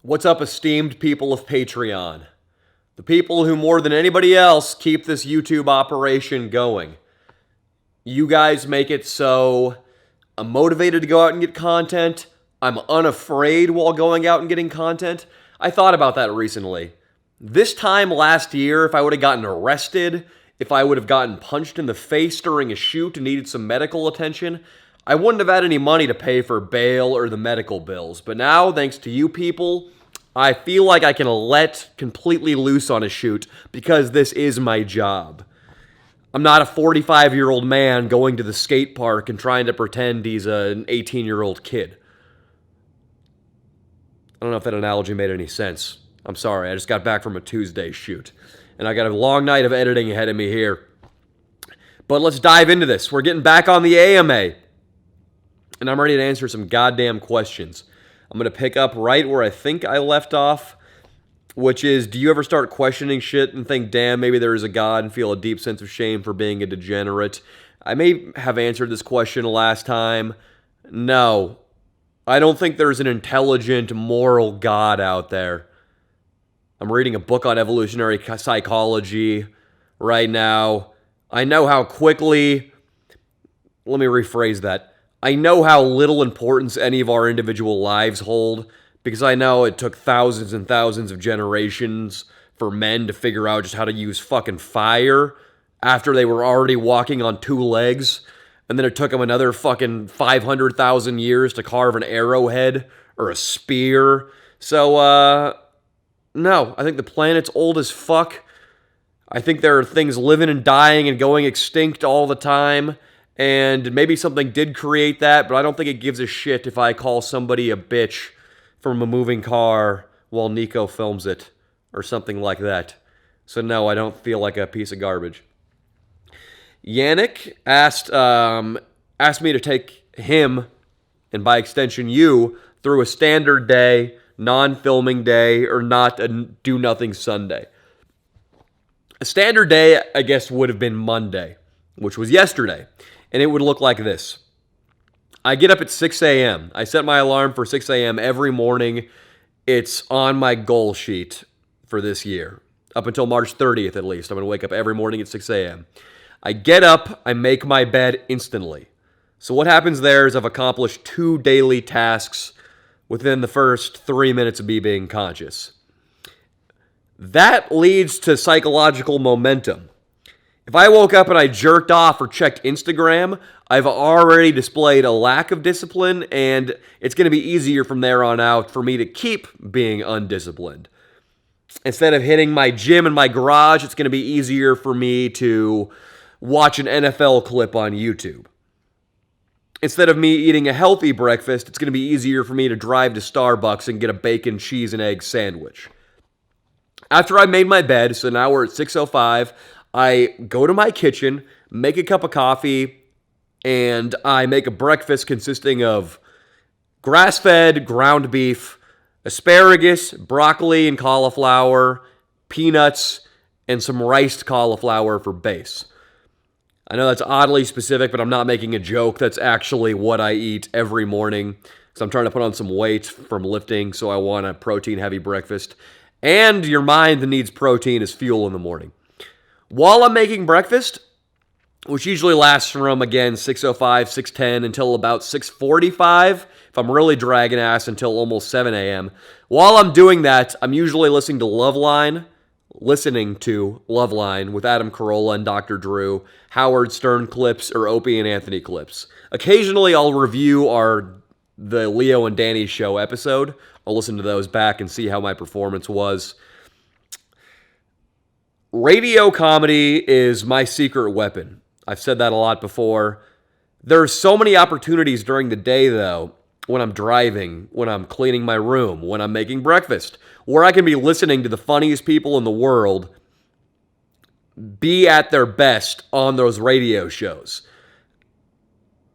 What's up, esteemed people of Patreon? The people who, more than anybody else, keep this YouTube operation going. You guys make it so I'm motivated to go out and get content. I'm unafraid while going out and getting content. I thought about that recently. This time last year, if I would have gotten arrested, if I would have gotten punched in the face during a shoot and needed some medical attention, I wouldn't have had any money to pay for bail or the medical bills. But now, thanks to you people, I feel like I can let completely loose on a shoot because this is my job. I'm not a 45-year-old man going to the skate park and trying to pretend he's an 18-year-old kid. I don't know if that analogy made any sense. I'm sorry, I just got back from a Tuesday shoot. And I got a long night of editing ahead of me here. But let's dive into this. We're getting back on the AMA. And I'm ready to answer some goddamn questions. I'm going to pick up right where I think I left off, which is, do you ever start questioning shit and think, damn, maybe there is a God, and feel a deep sense of shame for being a degenerate? I may have answered this question last time. No. I don't think there's an intelligent, moral God out there. I'm reading a book on evolutionary psychology right now. I know how quickly... Let me rephrase that. I know how little importance any of our individual lives hold, because I know it took thousands and thousands of generations for men to figure out just how to use fucking fire after they were already walking on two legs, and then it took them another fucking 500,000 years to carve an arrowhead or a spear. So, no, I think the planet's old as fuck. I think there are things living and dying and going extinct all the time. And maybe something did create that, but I don't think it gives a shit if I call somebody a bitch from a moving car while Nico films it, or something like that. So no, I don't feel like a piece of garbage. Yannick asked me to take him, and by extension you, through a standard day, non-filming day, or not a do-nothing Sunday. A standard day, I guess, would have been Monday, which was yesterday. And it would look like this. I get up at 6 a.m. I set my alarm for 6 a.m. every morning. It's on my goal sheet for this year. Up until March 30th, at least. I'm going to wake up every morning at 6 a.m. I get up. I make my bed instantly. So what happens there is I've accomplished 2 daily tasks within the first 3 minutes of me being conscious. That leads to psychological momentum. If I woke up and I jerked off or checked Instagram, I've already displayed a lack of discipline, and it's going to be easier from there on out for me to keep being undisciplined. Instead of hitting my gym in my garage, it's going to be easier for me to watch an NFL clip on YouTube. Instead of me eating a healthy breakfast, it's going to be easier for me to drive to Starbucks and get a bacon, cheese, and egg sandwich. After I made my bed, so now we're at 6:05, I go to my kitchen, make a cup of coffee, and I make a breakfast consisting of grass-fed ground beef, asparagus, broccoli and cauliflower, peanuts, and some riced cauliflower for base. I know that's oddly specific, but I'm not making a joke. That's actually what I eat every morning. So I'm trying to put on some weight from lifting, so I want a protein-heavy breakfast. And your mind needs protein as fuel in the morning. While I'm making breakfast, which usually lasts from, again, 6:05, 6:10 until about 6:45, if I'm really dragging ass until almost 7 a.m., while I'm doing that, I'm usually listening to Loveline with Adam Carolla and Dr. Drew, Howard Stern clips, or Opie and Anthony clips. Occasionally, I'll review the Leo and Danny show episode. I'll listen to those back and see how my performance was. Radio comedy is my secret weapon. I've said that a lot before. There are so many opportunities during the day, though, when I'm driving, when I'm cleaning my room, when I'm making breakfast, where I can be listening to the funniest people in the world be at their best on those radio shows.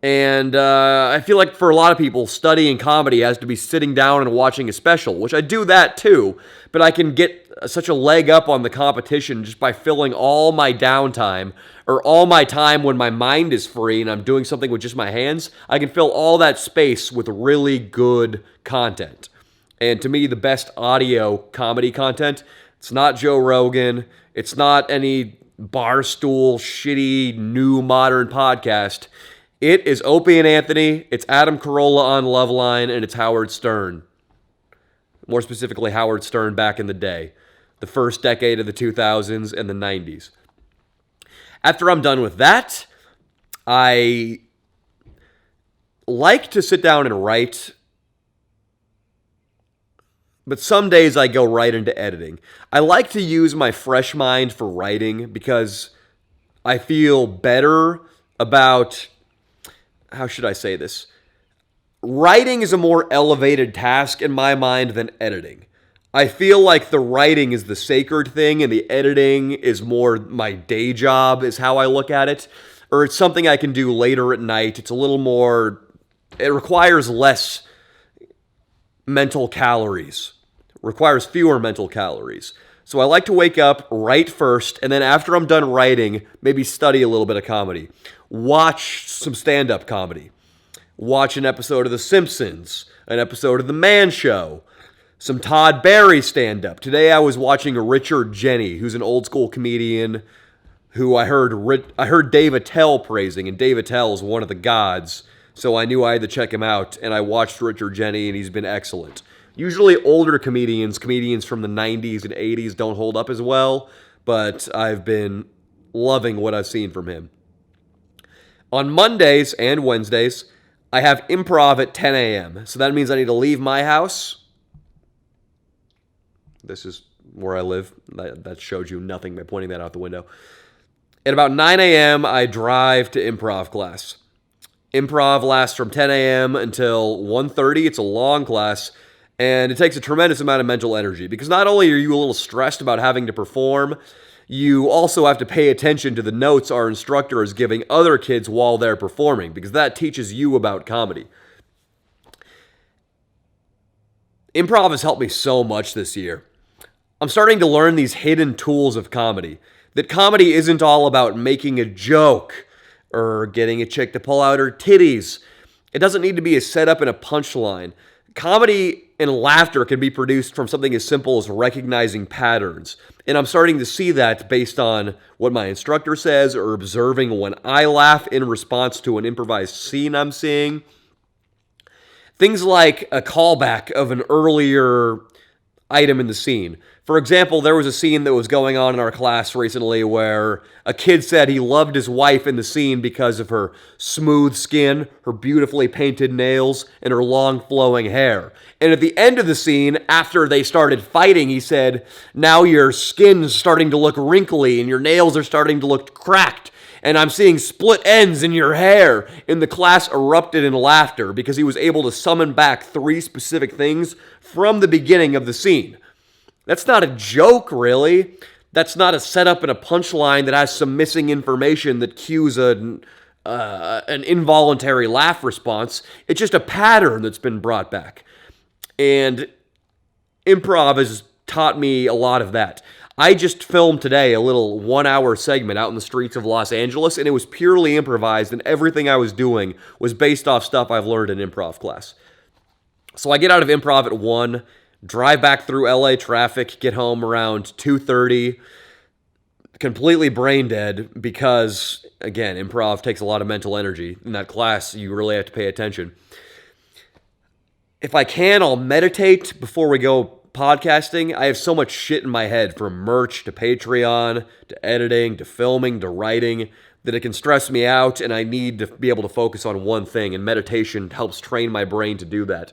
And I feel like for a lot of people, studying comedy has to be sitting down and watching a special, which I do that too, but I can get such a leg up on the competition just by filling all my downtime, or all my time when my mind is free and I'm doing something with just my hands. I can fill all that space with really good content. And to me, the best audio comedy content, it's not Joe Rogan. It's not any barstool, shitty, new modern podcast. It is Opie and Anthony. It's Adam Carolla on Loveline, and it's Howard Stern. More specifically, Howard Stern back in the day, the first decade of the 2000s and the 90s. After I'm done with that, I like to sit down and write, but some days I go right into editing. I like to use my fresh mind for writing because I feel better about, how should I say this? Writing is a more elevated task in my mind than editing. I feel like the writing is the sacred thing and the editing is more my day job, is how I look at it. Or it's something I can do later at night. It's a little more, it requires less mental calories. Requires fewer mental calories. So I like to wake up, write first, and then after I'm done writing, maybe study a little bit of comedy. Watch some stand-up comedy. Watch an episode of The Simpsons, an episode of The Man Show, some Todd Barry stand-up. Today I was watching Richard Jeni, who's an old school comedian who I heard Dave Attell praising, and Dave Attell is one of the gods, so I knew I had to check him out, and I watched Richard Jeni, and he's been excellent. Usually older comedians from the 90s and 80s don't hold up as well, but I've been loving what I've seen from him. On Mondays and Wednesdays, I have improv at 10 a.m., so that means I need to leave my house. This is where I live. That showed you nothing by pointing that out the window. At about 9 a.m., I drive to improv class. Improv lasts from 10 a.m. until 1:30. It's a long class, and it takes a tremendous amount of mental energy because not only are you a little stressed about having to perform, you also have to pay attention to the notes our instructor is giving other kids while they're performing because that teaches you about comedy. Improv has helped me so much this year. I'm starting to learn these hidden tools of comedy. That comedy isn't all about making a joke or getting a chick to pull out her titties. It doesn't need to be a setup and a punchline. Comedy and laughter can be produced from something as simple as recognizing patterns. And I'm starting to see that based on what my instructor says or observing when I laugh in response to an improvised scene I'm seeing. Things like a callback of an earlier item in the scene. For example, there was a scene that was going on in our class recently where a kid said he loved his wife in the scene because of her smooth skin, her beautifully painted nails, and her long flowing hair. And at the end of the scene, after they started fighting, he said, now your skin's starting to look wrinkly and your nails are starting to look cracked. And I'm seeing split ends in your hair. And the class erupted in laughter because he was able to summon back 3 specific things from the beginning of the scene. That's not a joke, really. That's not a setup and a punchline that has some missing information that cues an involuntary laugh response. It's just a pattern that's been brought back. And improv has taught me a lot of that. I just filmed today a little 1-hour segment out in the streets of Los Angeles, and it was purely improvised, and everything I was doing was based off stuff I've learned in improv class. So I get out of improv at 1, drive back through LA traffic, get home around 2:30, completely brain dead because, again, improv takes a lot of mental energy. In that class, you really have to pay attention. If I can, I'll meditate before we go podcasting. I have so much shit in my head, from merch to Patreon to editing to filming to writing, that it can stress me out, and I need to be able to focus on one thing, and meditation helps train my brain to do that.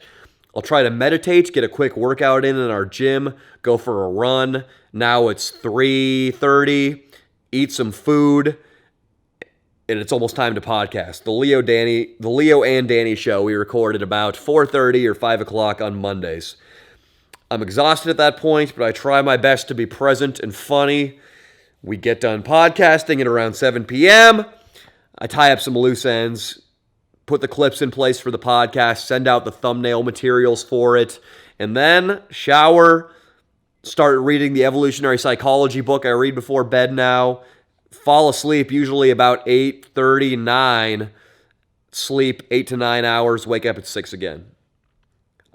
I'll try to meditate, get a quick workout in our gym, go for a run. Now it's 3:30, eat some food, and it's almost time to podcast. The Leo and Danny show we recorded about 4:30 or 5 o'clock on Mondays. I'm exhausted at that point, but I try my best to be present and funny. We get done podcasting at around 7 p.m. I tie up some loose ends, put the clips in place for the podcast, send out the thumbnail materials for it, and then shower, start reading the evolutionary psychology book I read before bed now, fall asleep usually about 8:39, sleep 8 to 9 hours, wake up at 6 again.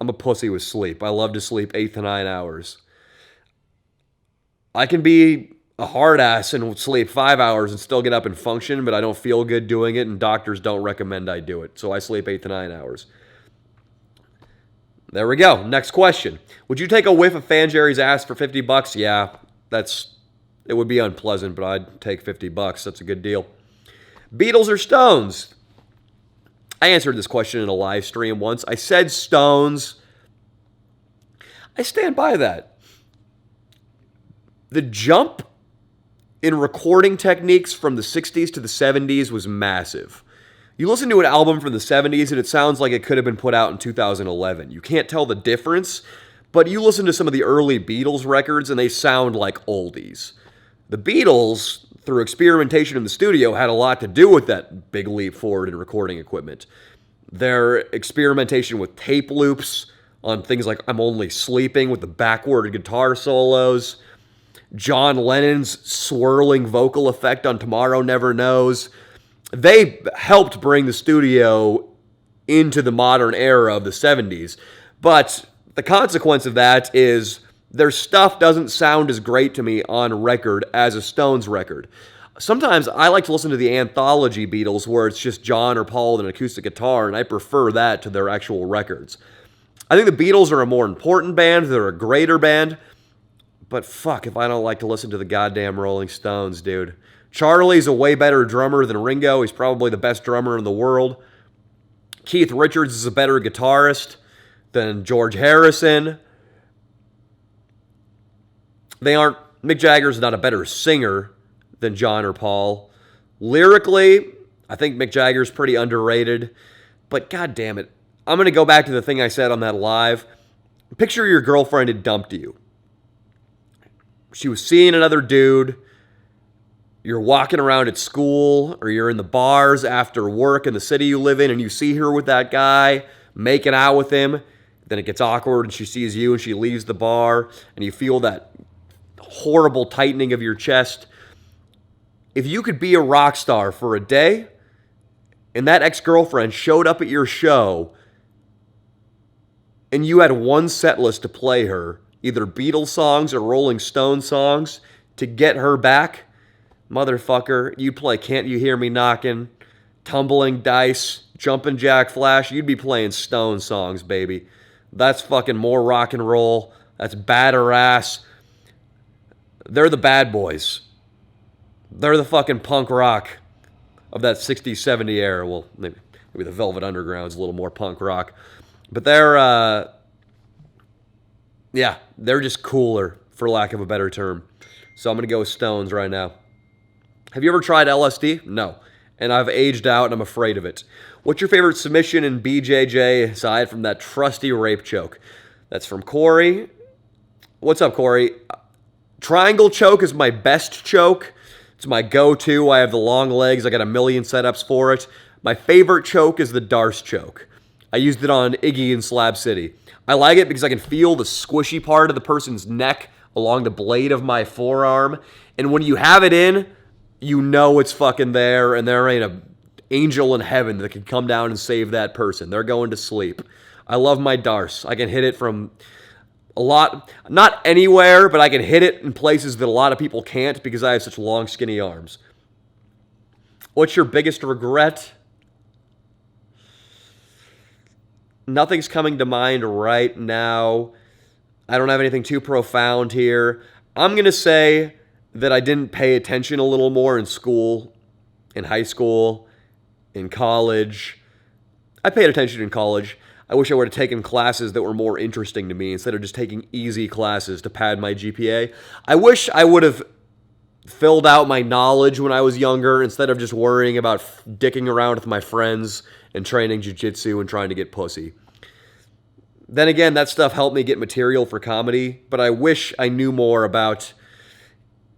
I'm a pussy with sleep. I love to sleep 8 to 9 hours. I can be a hard ass and sleep 5 hours and still get up and function, but I don't feel good doing it, and doctors don't recommend I do it. So I sleep 8 to 9 hours. There we go. Next question. Would you take a whiff of Fan Jerry's ass for $50? Yeah, it would be unpleasant, but I'd take $50. That's a good deal. Beatles or Stones? I answered this question in a live stream once. I said Stones. I stand by that. The jump in recording techniques from the 60s to the 70s was massive. You listen to an album from the 70s and it sounds like it could have been put out in 2011. You can't tell the difference, but you listen to some of the early Beatles records and they sound like oldies. The Beatles, through experimentation in the studio, had a lot to do with that big leap forward in recording equipment. Their experimentation with tape loops on things like I'm Only Sleeping with the backward guitar solos, John Lennon's swirling vocal effect on Tomorrow Never Knows. They helped bring the studio into the modern era of the 70s. But the consequence of that is their stuff doesn't sound as great to me on record as a Stones record. Sometimes I like to listen to the anthology Beatles where it's just John or Paul with an acoustic guitar, and I prefer that to their actual records. I think the Beatles are a more important band. They're a greater band. But fuck if I don't like to listen to the goddamn Rolling Stones, dude. Charlie's a way better drummer than Ringo. He's probably the best drummer in the world. Keith Richards is a better guitarist than George Harrison. Mick Jagger's not a better singer than John or Paul. Lyrically, I think Mick Jagger's pretty underrated. But god damn it, I'm going to go back to the thing I said on that live. Picture your girlfriend had dumped you. She was seeing another dude. You're walking around at school or you're in the bars after work in the city you live in and you see her with that guy, making out with him. Then it gets awkward and she sees you and she leaves the bar and you feel that horrible tightening of your chest. If you could be a rock star for a day and that ex-girlfriend showed up at your show and you had one set list to play her, either Beatles songs or Rolling Stone songs, to get her back, motherfucker, you'd play Can't You Hear Me Knocking, Tumbling Dice, Jumpin' Jack Flash. You'd be playing Stone songs, baby. That's fucking more rock and roll. That's badder ass. They're the bad boys. They're the fucking punk rock of that 60s, 70s era. Well, maybe the Velvet Underground's a little more punk rock. But they're just cooler, for lack of a better term. So I'm going to go with Stones right now. Have you ever tried LSD? No. And I've aged out and I'm afraid of it. What's your favorite submission in BJJ aside from that trusty rape choke? That's from Corey. What's up, Corey? Triangle choke is my best choke. It's my go-to. I have the long legs. I got a million setups for it. My favorite choke is the Darce choke. I used it on Iggy in Slab City. I like it because I can feel the squishy part of the person's neck along the blade of my forearm. And when you have it in, you know it's fucking there, and there ain't an angel in heaven that can come down and save that person. They're going to sleep. I love my Darce. I can hit it from a lot, not anywhere, but I can hit it in places that a lot of people can't because I have such long, skinny arms. What's your biggest regret? Nothing's coming to mind right now. I don't have anything too profound here. I'm going to say that I didn't pay attention a little more in school, in high school, in college. I paid attention in college. I wish I would have taken classes that were more interesting to me instead of just taking easy classes to pad my GPA. I wish I would have filled out my knowledge when I was younger instead of just worrying about dicking around with my friends and training jiu-jitsu and trying to get pussy. Then again, that stuff helped me get material for comedy, but I wish I knew more about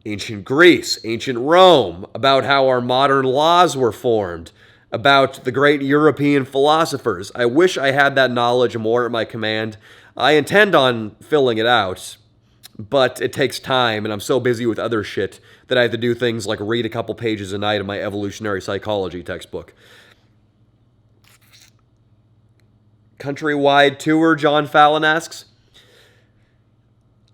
ancient Greece, ancient Rome, about how our modern laws were formed, about the great European philosophers. I wish I had that knowledge more at my command. I intend on filling it out, but it takes time, and I'm so busy with other shit that I have to do things like read a couple pages a night of my evolutionary psychology textbook. Countrywide tour, John Fallon asks.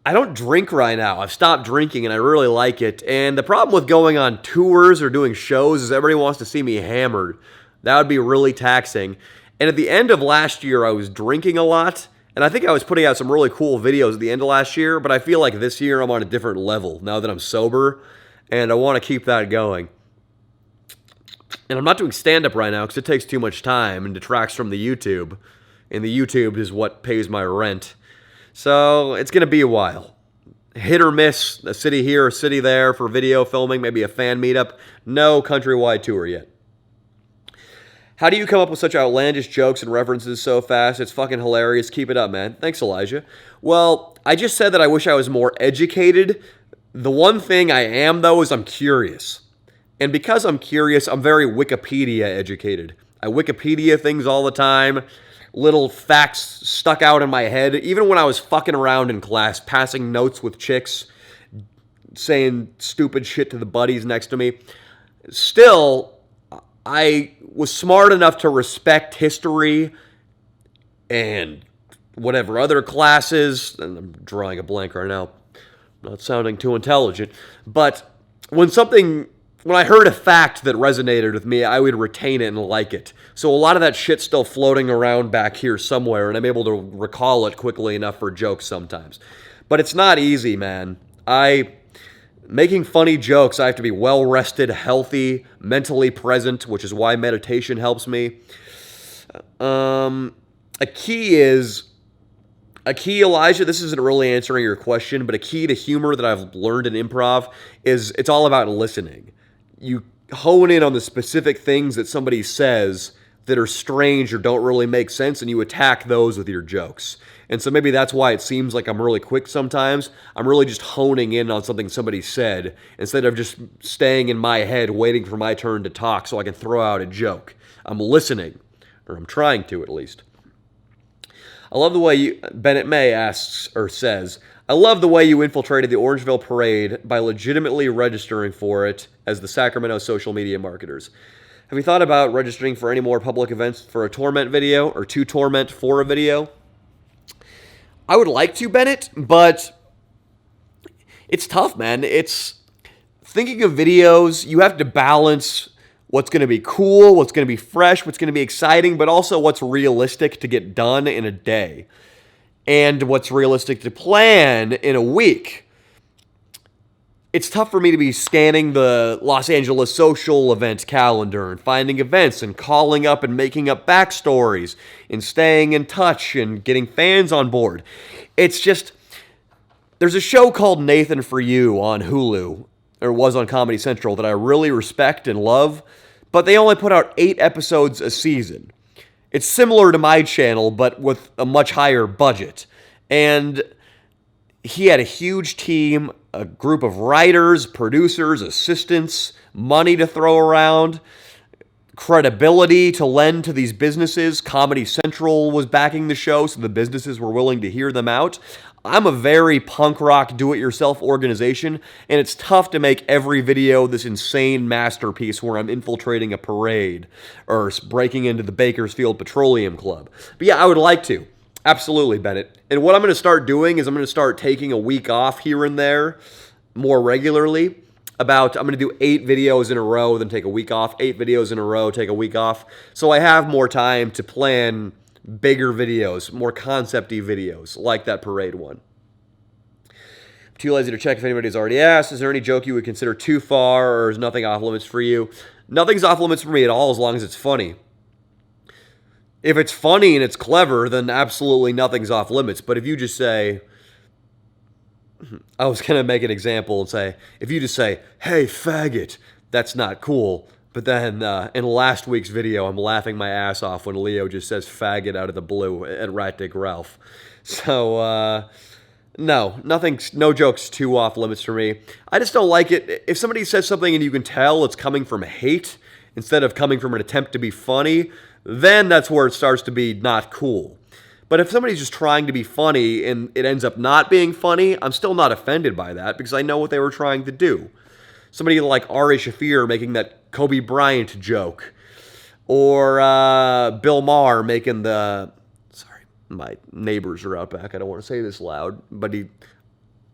I don't drink right now. I've stopped drinking and I really like it. And the problem with going on tours or doing shows is everybody wants to see me hammered. That would be really taxing. And at the end of last year, I was drinking a lot. And I think I was putting out some really cool videos at the end of last year. But I feel like this year I'm on a different level now that I'm sober. And I want to keep that going. And I'm not doing stand-up right now because it takes too much time and detracts from the YouTube. And the YouTube is what pays my rent. So it's going to be a while. Hit or miss, a city here, a city there for video filming, maybe a fan meetup. No countrywide tour yet. How do you come up with such outlandish jokes and references so fast? It's fucking hilarious. Keep it up, man. Thanks, Elijah. Well, I just said that I wish I was more educated. The one thing I am, though, is I'm curious. And because I'm curious, I'm very Wikipedia educated. I Wikipedia things all the time. Little facts stuck out in my head. Even when I was fucking around in class, passing notes with chicks, saying stupid shit to the buddies next to me. Still, I was smart enough to respect history and whatever other classes. And I'm drawing a blank right now. Not sounding too intelligent. But when I heard a fact that resonated with me, I would retain it and like it. So a lot of that shit's still floating around back here somewhere, and I'm able to recall it quickly enough for jokes sometimes. But it's not easy, man. Making funny jokes, I have to be well-rested, healthy, mentally present, which is why meditation helps me. A key, Elijah, this isn't really answering your question, but a key to humor that I've learned in improv is it's all about listening. You hone in on the specific things that somebody says that are strange or don't really make sense, and you attack those with your jokes. And so maybe that's why it seems like I'm really quick sometimes. I'm really just honing in on something somebody said instead of just staying in my head waiting for my turn to talk so I can throw out a joke. I'm listening, or I'm trying to at least. I love the way Bennett May says, I love the way you infiltrated the Orangeville Parade by legitimately registering for it as the Sacramento social media marketers. Have you thought about registering for any more public events for a Torment video or to Torment for a video? I would like to, Bennett, but it's tough, man. It's thinking of videos, you have to balance what's going to be cool, what's going to be fresh, what's going to be exciting, but also what's realistic to get done in a day and what's realistic to plan in a week. It's tough for me to be scanning the Los Angeles social event calendar and finding events and calling up and making up backstories and staying in touch and getting fans on board. It's just, there's a show called Nathan For You on Hulu, or was on Comedy Central, that I really respect and love, but they only put out 8 episodes a season. It's similar to my channel, but with a much higher budget. And he had a huge team, a group of writers, producers, assistants, money to throw around, credibility to lend to these businesses. Comedy Central was backing the show, so the businesses were willing to hear them out. I'm a very punk rock do-it-yourself organization, and it's tough to make every video this insane masterpiece where I'm infiltrating a parade or breaking into the Bakersfield Petroleum Club. But yeah, I would like to. Absolutely, Bennett. And what I'm going to start doing is I'm going to start taking a week off here and there more regularly. I'm going to do 8 videos in a row, then take a week off. 8 videos in a row, take a week off. So I have more time to plan bigger videos, more concept-y videos, like that parade one. I'm too lazy to check if anybody's already asked. Is there any joke you would consider too far, or is nothing off limits for you? Nothing's off limits for me at all as long as it's funny. If it's funny and it's clever, then absolutely nothing's off limits. But if you just say, I was going to make an example and say, if you just say, hey, faggot, that's not cool. But then in last week's video, I'm laughing my ass off when Leo just says faggot out of the blue at Rat Dick Ralph. So, no jokes too off limits for me. I just don't like it. If somebody says something and you can tell it's coming from hate instead of coming from an attempt to be funny, then that's where it starts to be not cool. But if somebody's just trying to be funny and it ends up not being funny, I'm still not offended by that because I know what they were trying to do. Somebody like Ari Shaffir making that Kobe Bryant joke. Or Bill Maher making the... my neighbors are out back. I don't want to say this loud, but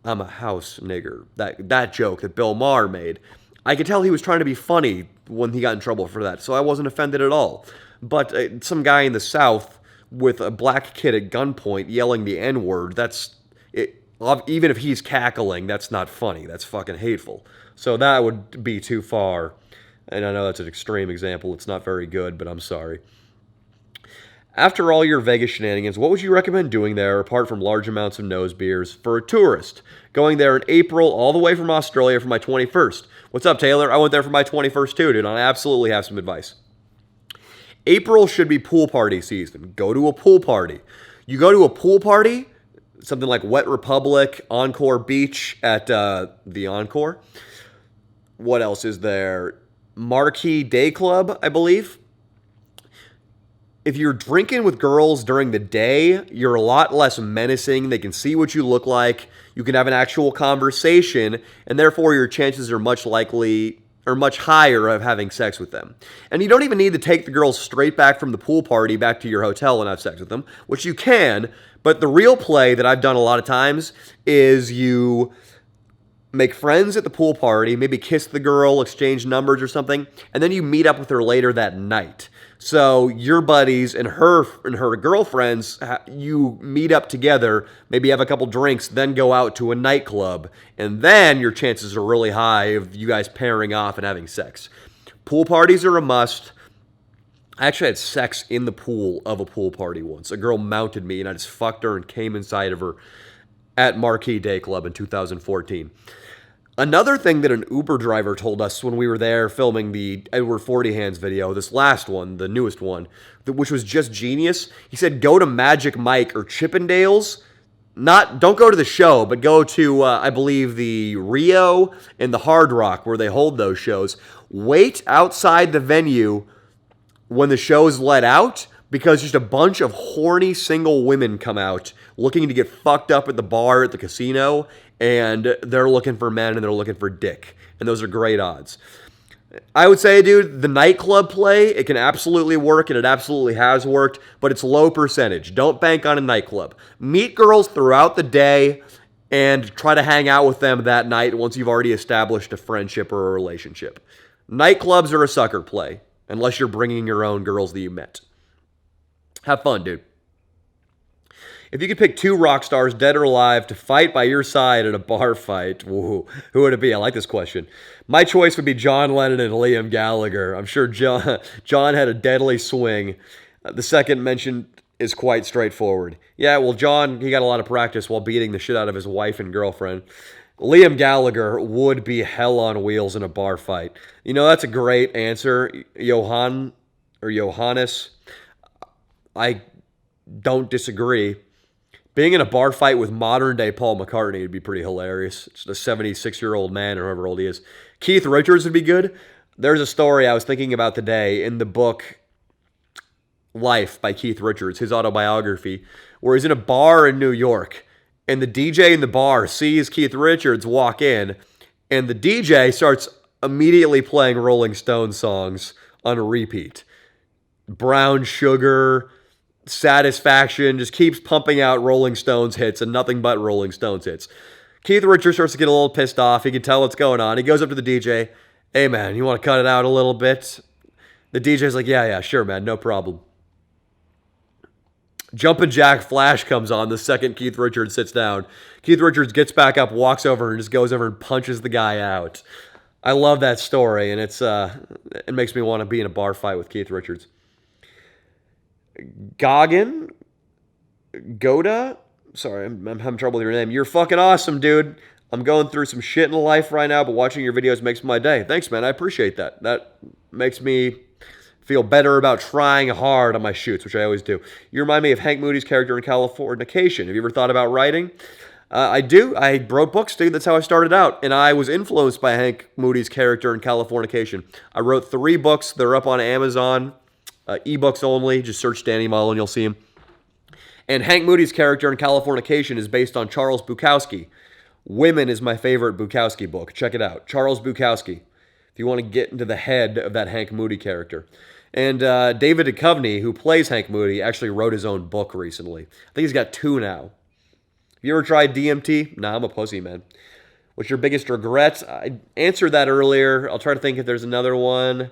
I'm a house nigger. That joke that Bill Maher made, I could tell he was trying to be funny when he got in trouble for that, so I wasn't offended at all. But some guy in the South with a black kid at gunpoint yelling the N-word, that's it. Even if he's cackling, that's not funny. That's fucking hateful. So that would be too far. And I know that's an extreme example. It's not very good, but I'm sorry. After all your Vegas shenanigans, what would you recommend doing there apart from large amounts of nose beers for a tourist? Going there in April all the way from Australia for my 21st. What's up, Taylor? I went there for my 21st too, dude. I absolutely have some advice. April should be pool party season. Go to a pool party. You go to a pool party, something like Wet Republic, Encore Beach at the Encore. What else is there? Marquee Day Club, I believe. If you're drinking with girls during the day, you're a lot less menacing. They can see what you look like. You can have an actual conversation, and therefore your chances are much higher of having sex with them. And you don't even need to take the girls straight back from the pool party back to your hotel and have sex with them, which you can, but the real play that I've done a lot of times is you make friends at the pool party, maybe kiss the girl, exchange numbers or something, and then you meet up with her later that night. So your buddies and her girlfriends, you meet up together, maybe have a couple drinks, then go out to a nightclub, and then your chances are really high of you guys pairing off and having sex. Pool parties are a must. I actually had sex in the pool of a pool party once. A girl mounted me, and I just fucked her and came inside of her at Marquee Day Club in 2014. Another thing that an Uber driver told us when we were there filming the Edward Forty Hands video, this last one, the newest one, which was just genius. He said, go to Magic Mike or Chippendales. Don't go to the show, but go to, I believe, the Rio and the Hard Rock where they hold those shows. Wait outside the venue when the show is let out, because just a bunch of horny single women come out looking to get fucked up at the bar at the casino, and they're looking for men and they're looking for dick. And those are great odds. I would say, dude, the nightclub play, it can absolutely work, and it absolutely has worked, but it's low percentage. Don't bank on a nightclub. Meet girls throughout the day and try to hang out with them that night once you've already established a friendship or a relationship. Nightclubs are a sucker play, unless you're bringing your own girls that you met. Have fun, dude. If you could pick two rock stars, dead or alive, to fight by your side in a bar fight, who would it be? I like this question. My choice would be John Lennon and Liam Gallagher. I'm sure John had a deadly swing. The second mentioned is quite straightforward. Yeah, well, John, he got a lot of practice while beating the shit out of his wife and girlfriend. Liam Gallagher would be hell on wheels in a bar fight. You know, that's a great answer. Johannes. I don't disagree. Being in a bar fight with modern-day Paul McCartney would be pretty hilarious. It's a 76-year-old man, or however old he is. Keith Richards would be good. There's a story I was thinking about today in the book Life by Keith Richards, his autobiography, where he's in a bar in New York, and the DJ in the bar sees Keith Richards walk in, and the DJ starts immediately playing Rolling Stones songs on repeat. Brown Sugar, Satisfaction, just keeps pumping out Rolling Stones hits and nothing but Rolling Stones hits. Keith Richards starts to get a little pissed off. He can tell what's going on. He goes up to the DJ. Hey, man, you want to cut it out a little bit? The DJ's like, yeah, sure, man, no problem. Jumpin' Jack Flash comes on the second Keith Richards sits down. Keith Richards gets back up, walks over, and just goes over and punches the guy out. I love that story, and it makes me want to be in a bar fight with Keith Richards. Goda? Sorry, I'm having trouble with your name. You're fucking awesome, dude. I'm going through some shit in life right now, but watching your videos makes my day. Thanks, man. I appreciate that. That makes me feel better about trying hard on my shoots, which I always do. You remind me of Hank Moody's character in Californication. Have you ever thought about writing? I do. I wrote books, dude. That's how I started out. And I was influenced by Hank Moody's character in Californication. I wrote 3 books. They're up on Amazon. Ebooks only. Just search Danny Mullen. You'll see him. And Hank Moody's character in Californication is based on Charles Bukowski. Women is my favorite Bukowski book. Check it out. Charles Bukowski. If you want to get into the head of that Hank Moody character. And David Duchovny, who plays Hank Moody, actually wrote his own book recently. I think he's got 2 now. Have you ever tried DMT? Nah, I'm a pussy, man. What's your biggest regret? I answered that earlier. I'll try to think if there's another one.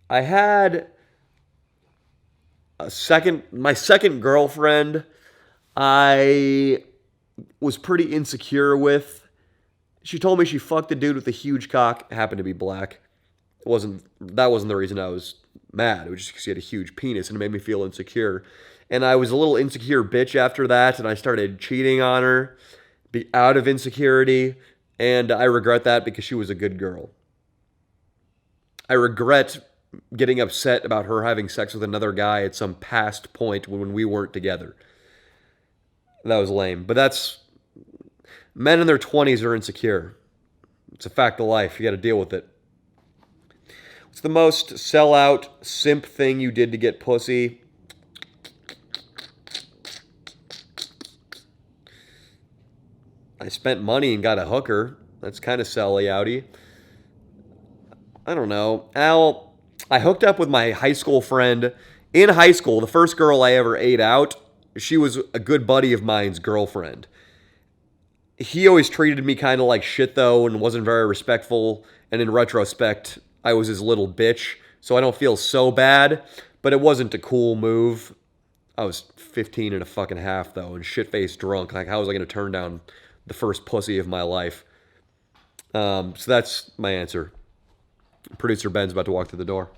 I had my second girlfriend I was pretty insecure with. She told me she fucked a dude with a huge cock, happened to be black. That wasn't the reason I was mad. It was just because he had a huge penis and it made me feel insecure. And I was a little insecure bitch after that, and I started cheating on her out of insecurity, and I regret that because she was a good girl. I regret getting upset about her having sex with another guy at some past point when we weren't together. That was lame. But men in their 20s are insecure. It's a fact of life. You got to deal with it. What's the most sellout simp thing you did to get pussy? I spent money and got a hooker. That's kind of selly-outy. I don't know. I hooked up with my high school friend. In high school, the first girl I ever ate out, she was a good buddy of mine's girlfriend. He always treated me kind of like shit, though, and wasn't very respectful. And in retrospect, I was his little bitch, so I don't feel so bad. But it wasn't a cool move. I was 15 and a fucking half, though, and shit-faced drunk. Like, how was I going to turn down the first pussy of my life? So that's my answer. Producer Ben's about to walk through the door.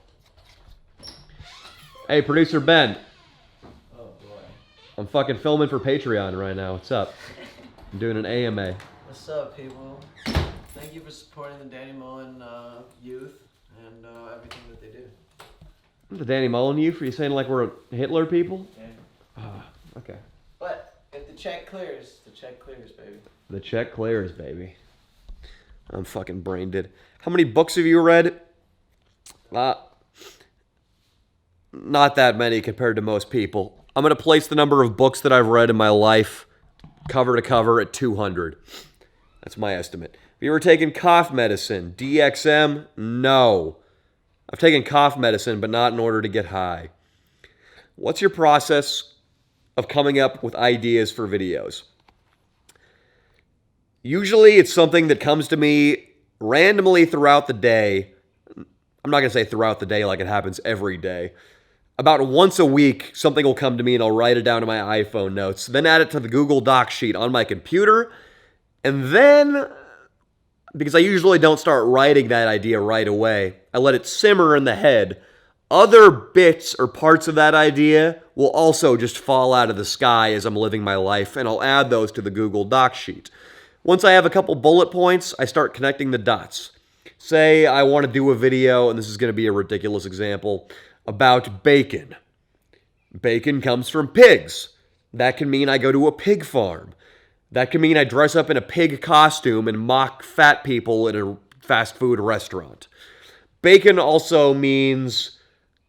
Hey, Producer Ben. Oh, boy. I'm fucking filming for Patreon right now. What's up? I'm doing an AMA. What's up, people? Thank you for supporting the Danny Mullen youth and everything that they do. The Danny Mullen youth? Are you saying like we're Hitler people? Yeah. Okay. But if the check clears, baby. The check clears, baby. I'm fucking brain dead. How many books have you read? Not that many compared to most people. I'm going to place the number of books that I've read in my life, cover to cover, at 200. That's my estimate. Have you ever taken cough medicine? DXM? No. I've taken cough medicine, but not in order to get high. What's your process of coming up with ideas for videos? Usually it's something that comes to me randomly throughout the day. I'm not going to say throughout the day like it happens every day. About once a week, something will come to me and I'll write it down in my iPhone notes, then add it to the Google Docs sheet on my computer, and then, because I usually don't start writing that idea right away, I let it simmer in the head. Other bits or parts of that idea will also just fall out of the sky as I'm living my life, and I'll add those to the Google Docs sheet. Once I have a couple bullet points, I start connecting the dots. Say I want to do a video, and this is going to be a ridiculous example, about bacon. Bacon comes from pigs. That can mean I go to a pig farm. That can mean I dress up in a pig costume and mock fat people in a fast food restaurant. Bacon also means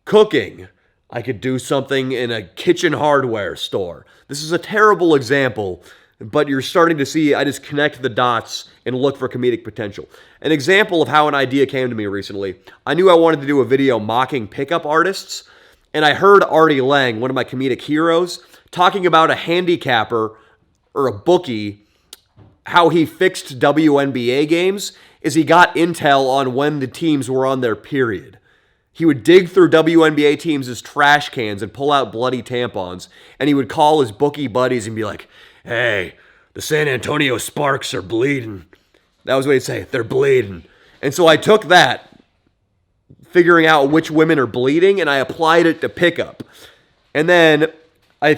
cooking. I could do something in a kitchen hardware store. This is a terrible example, but you're starting to see I just connect the dots and look for comedic potential. An example of how an idea came to me recently. I knew I wanted to do a video mocking pickup artists, and I heard Artie Lang, one of my comedic heroes, talking about a handicapper or a bookie, how he fixed WNBA games is he got intel on when the teams were on their period. He would dig through WNBA teams' trash cans and pull out bloody tampons, and he would call his bookie buddies and be like, "Hey, the San Antonio Sparks are bleeding." That was what he'd say, "They're bleeding." And so I took that, figuring out which women are bleeding, and I applied it to pickup. And then I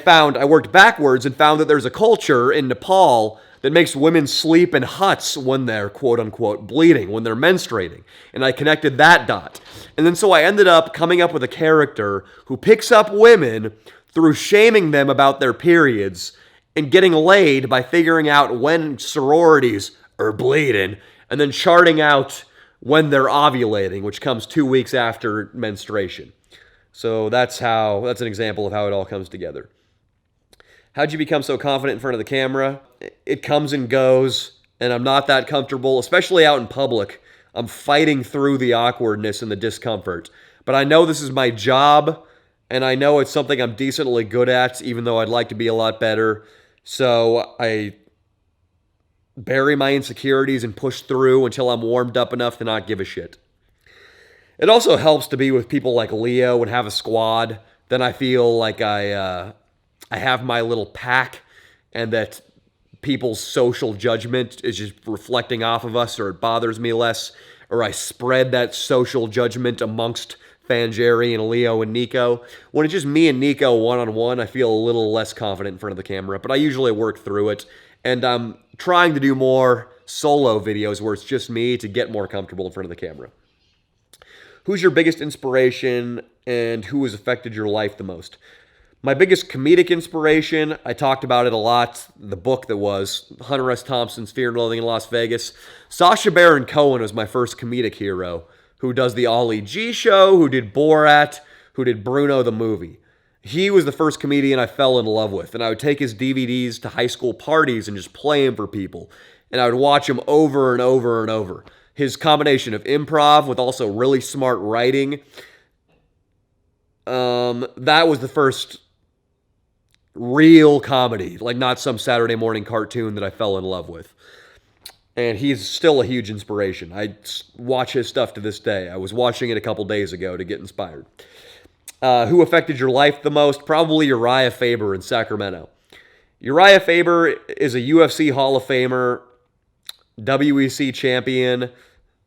worked backwards and found that there's a culture in Nepal that makes women sleep in huts when they're quote-unquote bleeding, when they're menstruating. And I connected that dot. And then so I ended up coming up with a character who picks up women through shaming them about their periods and getting laid by figuring out when sororities are bleeding and then charting out when they're ovulating, which comes 2 weeks after menstruation. So that's an example of how it all comes together. How'd you become so confident in front of the camera? It comes and goes. and I'm not that comfortable, especially out in public. I'm fighting through the awkwardness and the discomfort. But I know this is my job, and I know it's something I'm decently good at, even though I'd like to be a lot better. So I bury my insecurities and push through until I'm warmed up enough to not give a shit. It also helps to be with people like Leo and have a squad. Then I feel like I have my little pack, and that people's social judgment is just reflecting off of us, or it bothers me less, or I spread that social judgment amongst Fanjerry and Leo and Nico. When it's just me and Nico one-on-one, I feel a little less confident in front of the camera, but I usually work through it, and I'm trying to do more solo videos where it's just me to get more comfortable in front of the camera. Who's your biggest inspiration, and who has affected your life the most? My biggest comedic inspiration, I talked about it a lot, the book that was Hunter S. Thompson's Fear and Loathing in Las Vegas. Sacha Baron Cohen was my first comedic hero, who does the Ollie G Show, who did Borat, who did Bruno the movie. He was the first comedian I fell in love with, and I would take his DVDs to high school parties and just play him for people, and I would watch him over and over and over. His combination of improv with also really smart writing, that was the first real comedy, like not some Saturday morning cartoon that I fell in love with. And he's still a huge inspiration. I watch his stuff to this day. I was watching it a couple days ago to get inspired. Who affected your life the most? Probably Uriah Faber in Sacramento. Uriah Faber is a UFC Hall of Famer, WEC champion,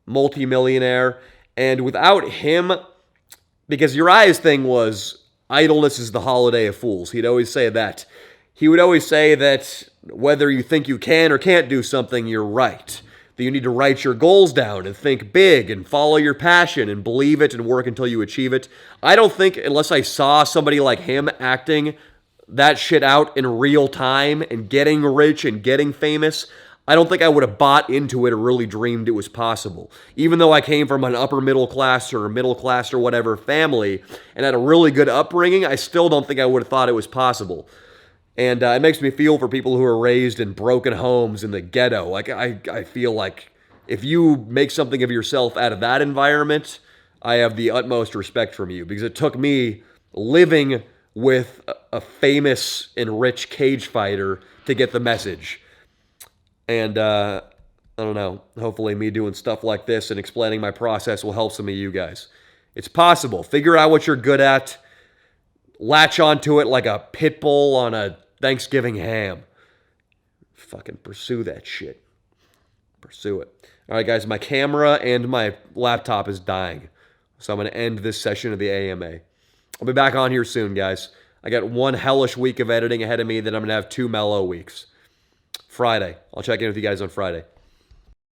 multimillionaire, and without him, because Uriah's thing was idleness is the holiday of fools. He'd always say that. He would always say that whether you think you can or can't do something, you're right. That you need to write your goals down and think big and follow your passion and believe it and work until you achieve it. I don't think, unless I saw somebody like him acting that shit out in real time and getting rich and getting famous, I don't think I would have bought into it or really dreamed it was possible. Even though I came from an upper middle class or middle class or whatever family and had a really good upbringing, I still don't think I would have thought it was possible. And it makes me feel for people who are raised in broken homes in the ghetto. Like I feel like if you make something of yourself out of that environment, I have the utmost respect from you, because it took me living with a famous and rich cage fighter to get the message. And I don't know, hopefully me doing stuff like this and explaining my process will help some of you guys. It's possible. Figure out what you're good at. Latch onto it like a pit bull on a Thanksgiving ham. Fucking pursue that shit. Pursue it. All right, guys, my camera and my laptop is dying, so I'm going to end this session of the AMA. I'll be back on here soon, guys. I got one hellish week of editing ahead of me, then I'm going to have 2 mellow weeks. Friday. I'll check in with you guys on Friday.